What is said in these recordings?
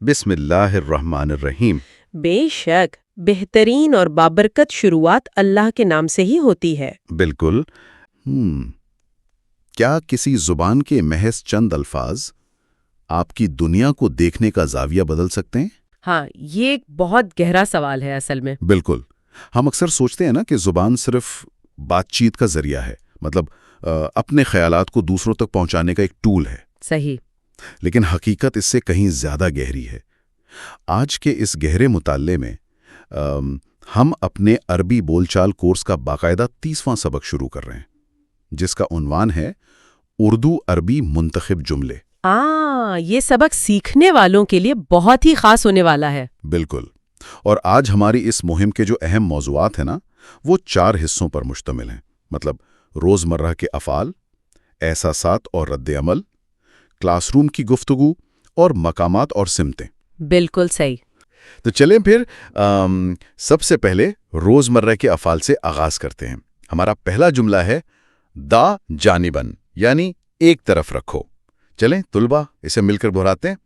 بسم اللہ الرحمن الرحیم۔ بے شک بہترین اور بابرکت شروعات اللہ کے نام سے ہی ہوتی ہے۔ بالکل۔ کیا کسی زبان کے محض چند الفاظ آپ کی دنیا کو دیکھنے کا زاویہ بدل سکتے ہیں؟ ہاں، یہ ایک بہت گہرا سوال ہے اصل میں۔ بالکل۔ ہم اکثر سوچتے ہیں نا کہ زبان صرف بات چیت کا ذریعہ ہے، مطلب اپنے خیالات کو دوسروں تک پہنچانے کا ایک ٹول ہے۔ صحیح۔ لیکن حقیقت اس سے کہیں زیادہ گہری ہے۔ آج کے اس گہرے مطالعے میں ہم اپنے عربی بول چال کورس کا باقاعدہ 30واں سبق شروع کر رہے ہیں، جس کا عنوان ہے اردو عربی منتخب جملے۔ یہ سبق سیکھنے والوں کے لیے بہت ہی خاص ہونے والا ہے۔ بالکل۔ اور آج ہماری اس مہم کے جو اہم موضوعات ہیں نا، وہ 4 حصوں پر مشتمل ہیں، مطلب روزمرہ کے افعال، احساسات اور رد عمل، کلاس روم کی گفتگو اور مقامات اور سمتیں۔ بالکل صحیح۔ تو چلیں پھر سب سے پہلے روزمرہ کے افعال سے آغاز کرتے ہیں۔ ہمارا پہلا جملہ ہے دا جانبن، یعنی ایک طرف رکھو۔ چلیں طلبہ اسے مل کر دہراتے ہیں۔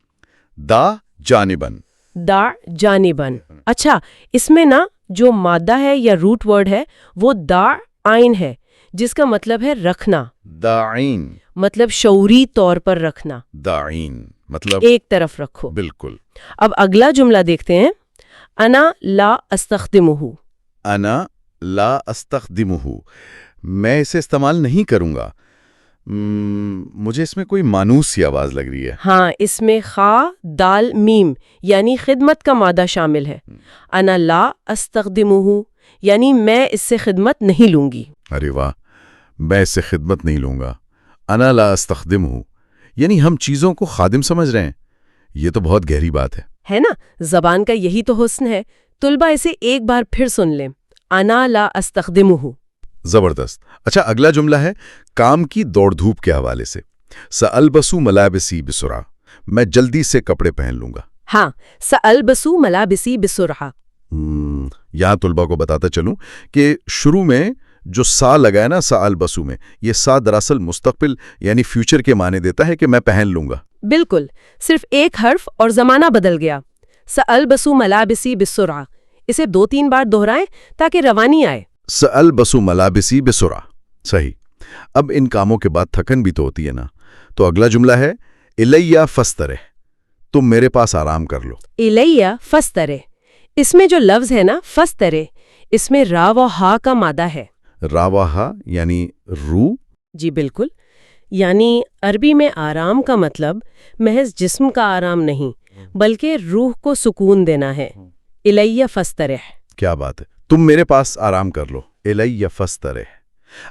دا جانبن۔ دا جانبن۔ اچھا، اس میں نا جو مادہ ہے یا روٹ ورڈ ہے وہ دا عین ہے، جس کا مطلب ہے رکھنا۔ داعین مطلب شعوری طور پر رکھنا۔ داعین مطلب ایک طرف رکھو۔ بالکل۔ اب اگلا جملہ دیکھتے ہیں۔ انا لا استخدمہ۔ انا لا استخدمہ، میں اسے استعمال نہیں کروں گا۔ مجھے اس میں کوئی مانوس سی آواز لگ رہی ہے۔ ہاں، اس میں خا دال میم یعنی خدمت کا مادہ شامل ہے۔ انا لا استخدمہ یعنی میں اس سے خدمت نہیں لوں گی۔ ارے واہ، میں اس سے خدمت نہیں لوں گا۔ انا لا استخدمہ یعنی ہم چیزوں کو خادم سمجھ رہے ہیں۔ یہ تو بہت گہری بات ہے نا؟ زبان کا یہی تو حسن ہے۔ طلبہ اسے ایک بار پھر سن لیں۔ انا لا استخدمہ۔ زبردست۔ اچھا، اگلا جملہ ہے کام کی دوڑ دھوپ کے حوالے سے۔ سألبسو ملابسی بسرعہ، میں جلدی سے کپڑے پہن لوں گا۔ ہاں، سألبسو ملابسی بسرعہ۔ یہاں طلبہ کو بتاتا چلوں کہ شروع میں جو سا لگا ہے نا سألبسو میں، یہ سا دراصل مستقبل یعنی فیوچر کے معنی دیتا ہے کہ میں پہن لوں گا۔ بالکل، صرف ایک حرف اور زمانہ بدل گیا۔ سألبسو ملابسی بسرعہ، اسے 2-3 بار دہرائیں تاکہ روانی آئے۔ سألبسو ملابسی بسرعہ، صحیح۔ اب ان کاموں کے بعد تھکن بھی تو ہوتی ہے نا، تو اگلا جملہ ہے الیہ فاسترح، تم میرے پاس آرام کر لو۔ الیہ فاسترح، اس میں جو لفظ ہے نا فاسترح، اس میں را و ہا کا مادہ ہے۔ را و ہا یعنی روح؟ جی بالکل، یعنی عربی میں آرام کا مطلب محض جسم کا آرام نہیں بلکہ روح کو سکون دینا ہے۔ الیہ فاسترح۔ کیا بات ہے، تم میرے پاس آرام کر لو، الیہ فاسترح۔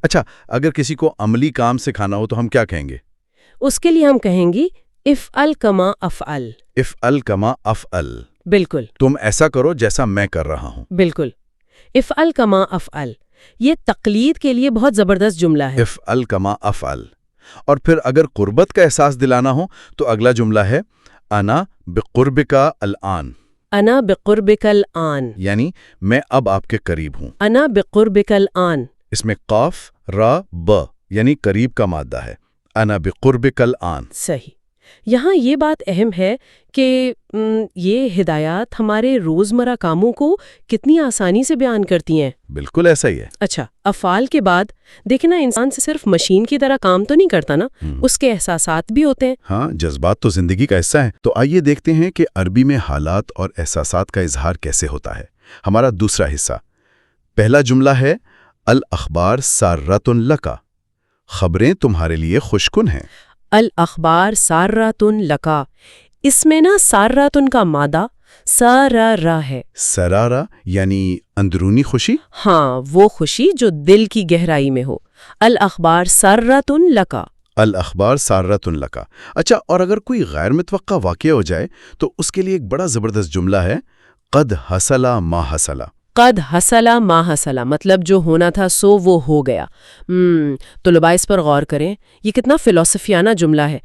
اچھا، اگر کسی کو عملی کام سکھانا ہو تو ہم کیا کہیں گے؟ اس کے لیے ہم کہیں گی افعل کما افعل۔ افعل کما افعل، بالکل۔ تم ایسا کرو جیسا میں کر رہا ہوں۔ بالکل، افعل کما افعل، یہ تقلید کے لیے بہت زبردست جملہ ہے۔ افعل کما افعل۔ اور پھر اگر قربت کا احساس دلانا ہو تو اگلا جملہ ہے انا بقربک الآن۔ انا بقربک الآن یعنی میں اب آپ کے قریب ہوں۔ انا بقربک الآن، اس میں قاف را ب یعنی قریب کا مادہ ہے۔ انا بقربک الآن۔ صحیح۔ یہاں یہ بات اہم ہے کہ یہ ہدایات ہمارے روزمرہ کاموں کو کتنی آسانی سے بیان کرتی ہیں۔ بالکل ایسا ہی ہے۔ اچھا، افعال کے بعد دیکھنا انسان سے صرف مشین کی طرح کام تو نہیں کرتا نا، اس کے احساسات بھی ہوتے ہیں۔ ہاں، جذبات تو زندگی کا حصہ ہیں۔ تو آئیے دیکھتے ہیں کہ عربی میں حالات اور احساسات کا اظہار کیسے ہوتا ہے۔ ہمارا دوسرا حصہ، پہلا جملہ ہے الاخبار سارۃ لک، خبریں تمہارے لیے خوشکن ہیں۔ الاخبار سارۃ لک، اس میں نا سارۃ کا مادہ سرارا ہے۔ سرارا یعنی اندرونی خوشی؟ ہاں، وہ خوشی جو دل کی گہرائی میں ہو۔ الاخبار سارۃ لک۔ الاخبار سارۃ لک۔ اچھا، اور اگر کوئی غیر متوقع واقعہ ہو جائے تو اس کے لیے ایک بڑا زبردست جملہ ہے قد حصل ما حصل۔ قد حصل ما حصل مطلب جو ہونا تھا سو وہ ہو گیا۔ طلباء اس پر غور کریں، یہ کتنا فلسفیانہ جملہ ہے۔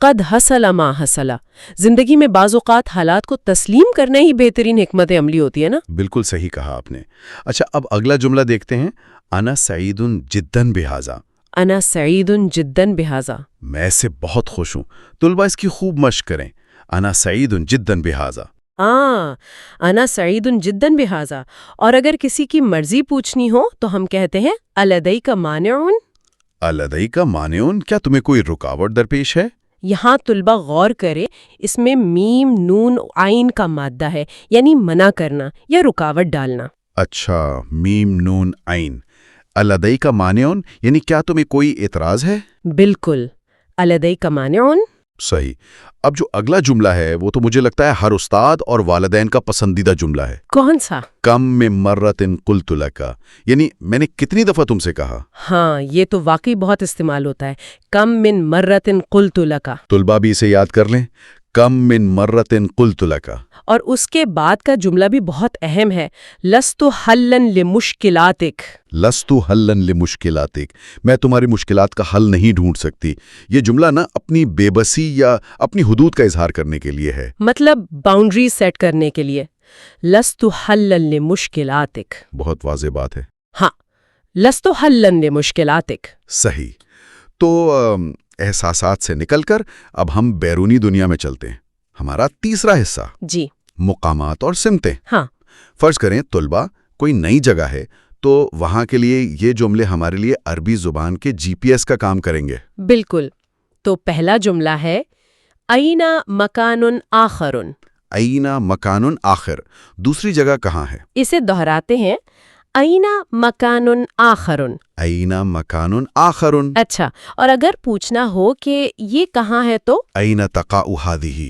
قد حصل ما حصل، زندگی میں بعض اوقات حالات کو تسلیم کرنا ہی بہترین حکمت عملی ہوتی ہے نا۔ بالکل صحیح کہا آپ نے۔ اچھا، اب اگلا جملہ دیکھتے ہیں انا سعید جدا بہذا۔ انا سعید جدا بہذا، میں اس سے بہت خوش ہوں۔ طلباء اس کی خوب مشق کریں۔ انا سعید جدا بہذا. انا سعید جدا بہذا. اور اگر کسی کی مرضی پوچھنی ہو تو ہم کہتے ہیں الدیک مانعون. الدیک مانعون، کیا تمہیں کوئی رکاوٹ درپیش ہے؟ یہاں طلبہ غور کرے، اس میں میم نون عین کا مادہ ہے، یعنی منع کرنا یا رکاوٹ ڈالنا. اچھا، میم نون عین. الدیک مانعون یعنی کیا تمہیں کوئی اعتراض ہے؟ بالکل، الدیک مانعون. صحیح. اب جو اگلا جملہ ہے وہ تو مجھے لگتا ہے ہر استاد اور والدین کا پسندیدہ جملہ ہے. کون سا؟ کم من مرۃ قلت لک، یعنی میں نے کتنی دفعہ تم سے کہا. ہاں، یہ تو واقعی بہت استعمال ہوتا ہے. کم من مرۃ قلت لک. طلبہ بھی اسے یاد کر لیں، کم من مرۃ قلت لک. اور اس کے بعد کا جملہ بھی بہت اہم ہے، لست حلا لمشکلاتک. لست حلا لمشکلاتک، میں تمہاری مشکلات کا حل نہیں ڈھونڈ سکتی. یہ جملہ نا اپنی بے بسی یا اپنی حدود کا اظہار کرنے کے لیے ہے. مطلب باؤنڈری سیٹ کرنے کے لیے. لست حلا لمشکلاتک. بہت واضح بات ہے. ہاں، لست حلا لمشکلاتک. صحیح. تو احساسات سے نکل کر اب ہم بیرونی دنیا میں چلتے ہیں. ہمارا تیسرا حصہ، جی، مقامات اور سمتیں. ہاں. فرض کریں طلبہ کوئی نئی جگہ ہے تو وہاں کے لیے یہ جملے ہمارے لیے عربی زبان کے جی پی ایس کا کام کریں گے. بالکل. تو پہلا جملہ ہے این مکان آخر. این مکان آخر، دوسری جگہ کہاں ہے؟ اسے دہراتے ہیں، این مکان آخر. این مکان آخر. اچھا، اور اگر پوچھنا ہو کہ یہ کہاں ہے تو این تقع هذه.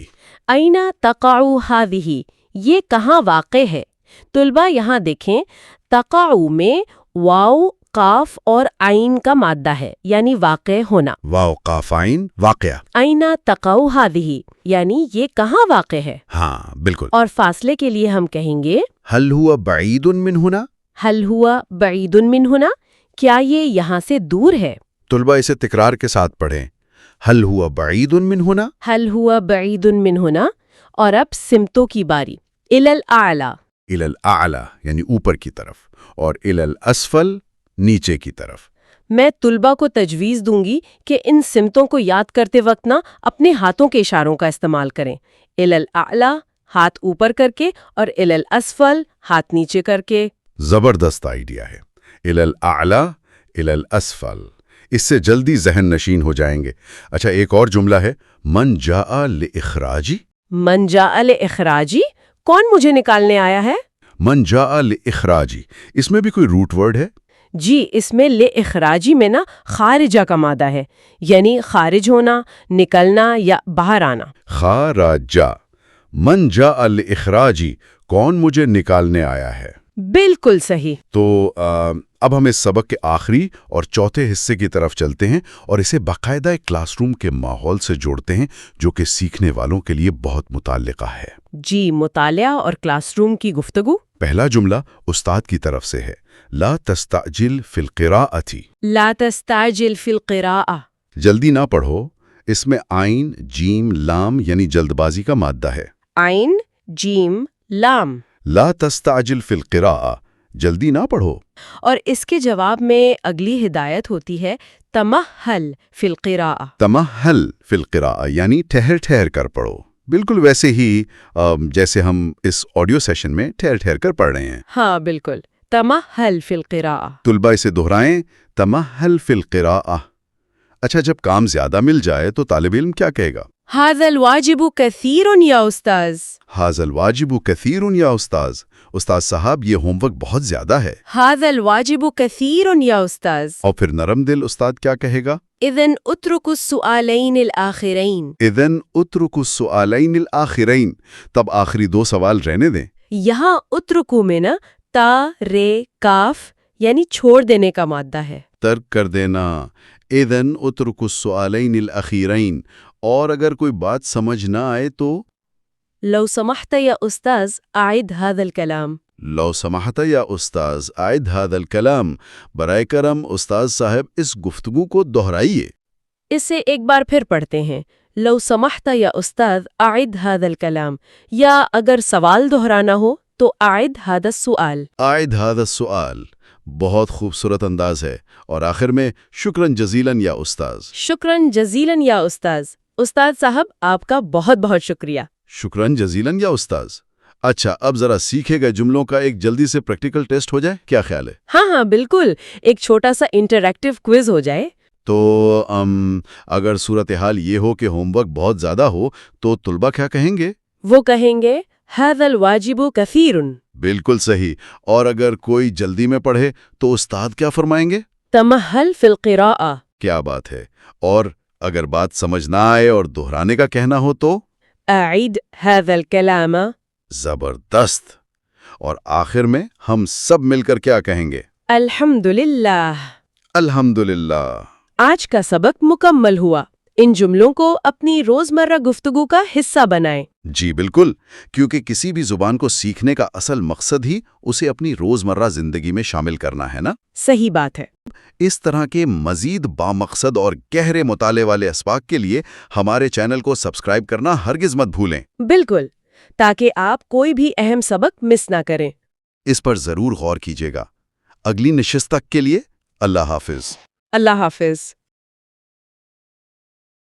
این تقع هذه، یہ کہاں واقع ہے. طلبہ یہاں دیکھیں، تقع میں واو، قاف اور عین کا مادہ ہے، یعنی واقع ہونا. واو قاف عین، واقعہ. این تقع هذه یعنی یہ کہاں واقع ہے. ہاں بالکل. اور فاصلے کے لیے ہم کہیں گے هل هو بعید من هنا. هل هو بعید من هنا، کیا یہ یہاں سے دور ہے. طلبہ اسے تکرار کے ساتھ پڑھیں، هل هو بعید من هنا. هل هو بعید من هنا. اور اب سمتوں کی باری. الی الاعلی. الی الاعلی یعنی اوپر کی طرف، اور الی الاسفل نیچے کی طرف. میں طلبہ کو تجویز دوں گی کہ ان سمتوں کو یاد کرتے وقت نہ اپنے ہاتھوں کے اشاروں کا استعمال کریں. الی الاعلی ہاتھ اوپر کر کے، اور الی الاسفل ہاتھ نیچے کر کے. زبردست آئیڈیا ہے. الی الاعلی، الی الاسفل، اس سے جلدی ذہن نشین ہو جائیں گے. اچھا، ایک اور جملہ ہے، من جاء لاخراجی. من جاء لاخراجی، کون مجھے نکالنے آیا ہے. من جاء لاخراجی، اس میں بھی کوئی روٹ ورڈ ہے؟ جی، اس میں لاخراجی میں نا خارجہ کا مادہ ہے، یعنی خارج ہونا، نکلنا یا باہر آنا. خارجہ. من جاء لاخراجی، کون مجھے نکالنے آیا ہے. بالکل صحیح. تو اب ہم اس سبق کے آخری اور چوتھے حصے کی طرف چلتے ہیں اور اسے باقاعدہ ایک کلاس روم کے ماحول سے جوڑتے ہیں، جو کہ سیکھنے والوں کے لیے بہت متعلقہ ہے. جی، مطالعہ اور کلاس روم کی گفتگو. پہلا جملہ استاد کی طرف سے ہے، لا تستعجل فی القراءۃ. لا تستعجل فی القراءۃ. جلدی نہ پڑھو. اس میں عین، جیم، لام یعنی جلد بازی کا مادہ ہے. عین، جیم، لام. لا تستعجل فی القراءۃ، جلدی نہ پڑھو. اور اس کے جواب میں اگلی ہدایت ہوتی ہے، تمہل فی القراءۃ. تمہل فی القراءۃ یعنی ٹھہر ٹھہر کر پڑھو. بالکل ویسے ہی جیسے ہم اس آڈیو سیشن میں ٹھہر ٹھہر کر پڑھ رہے ہیں. ہاں بالکل، تمہل فی القراءۃ. طلبہ اسے دہرائیں، تمہل فی القراءۃ. اچھا، جب کام زیادہ مل جائے تو طالب علم کیا کہے گا؟ ھذا الواجب کثیر یا استاذ. ھذا الواجب کثیر یا استاذ. استاد صاحب، یہ ہوم ورک بہت زیادہ ہے. ھذا الواجب کثیر یا استاذ. اور پھر نرم دل استاد کیا کہے گا؟ اذن اترک السؤالین الآخرین. اذن اترک السؤالین الآخرین، تب آخری دو سوال رہنے دیں. یہاں اترکو میں نا تا، رے، کاف یعنی چھوڑ دینے کا مادہ ہے. ترک کر دینا. اذن اترک السؤالین الاخیرین. اور اگر کوئی بات سمجھ نہ آئے تو لو سمحت یا استاذ اعد ھذا الکلام. لو سمحت یا استاذ اعد ھذا الکلام. برائے کرم استاذ صاحب اس گفتگو کو دہرائیے. اسے ایک بار پھر پڑھتے ہیں، لو سمحت یا استاذ اعد ھذا الکلام. یا اگر سوال دہرانا ہو تو اعد ھذا السؤال. اعد ھذا السؤال. بہت خوبصورت انداز ہے. اور آخر میں شکراً جزیلاً یا استاذ. شکراً جزیلاً یا استاذ. استاد صاحب آپ کا بہت بہت شکریہ۔ شکران جزیلاً یا استاذ۔ اچھا، اب ذرا سیکھے گئے جملوں کا ایک جلدی سے پریکٹیکل ٹیسٹ ہو جائے، کیا خیال ہے؟ ہاں بالکل، ایک چھوٹا سا انٹریکٹیو کوئز ہو جائے۔ تو اگر صورتحال یہ ہو کہ ہوم ورک بہت زیادہ ہو تو طلبہ کیا کہیں گے؟ وہ کہیں گے هذا الواجب كثير۔ بالکل صحیح۔ اور اگر کوئی جلدی میں پڑھے تو استاد کیا فرمائیں گے؟ تمہل فی القراءة۔ کیا بات ہے! اور اگر بات سمجھ نہ آئے اور دہرانے کا کہنا ہو تو؟ اعید هذا الكلام۔ زبردست! اور آخر میں ہم سب مل کر کیا کہیں گے؟ الحمدللہ۔ الحمدللہ۔ آج کا سبق مکمل ہوا۔ ان جملوں کو اپنی روزمرہ گفتگو کا حصہ بنائیں۔ جی بالکل، کیونکہ کسی بھی زبان کو سیکھنے کا اصل مقصد ہی اسے اپنی روزمرہ زندگی میں شامل کرنا ہے نا؟ صحیح بات ہے۔ اس طرح کے مزید بامقصد اور گہرے مطالعے والے اسباق کے لیے ہمارے چینل کو سبسکرائب کرنا ہرگز مت بھولیں۔ بالکل، تاکہ آپ کوئی بھی اہم سبق مس نہ کریں۔ اس پر ضرور غور کیجیے گا۔ اگلی نشست تک کے لیے اللہ حافظ۔ اللہ حافظ۔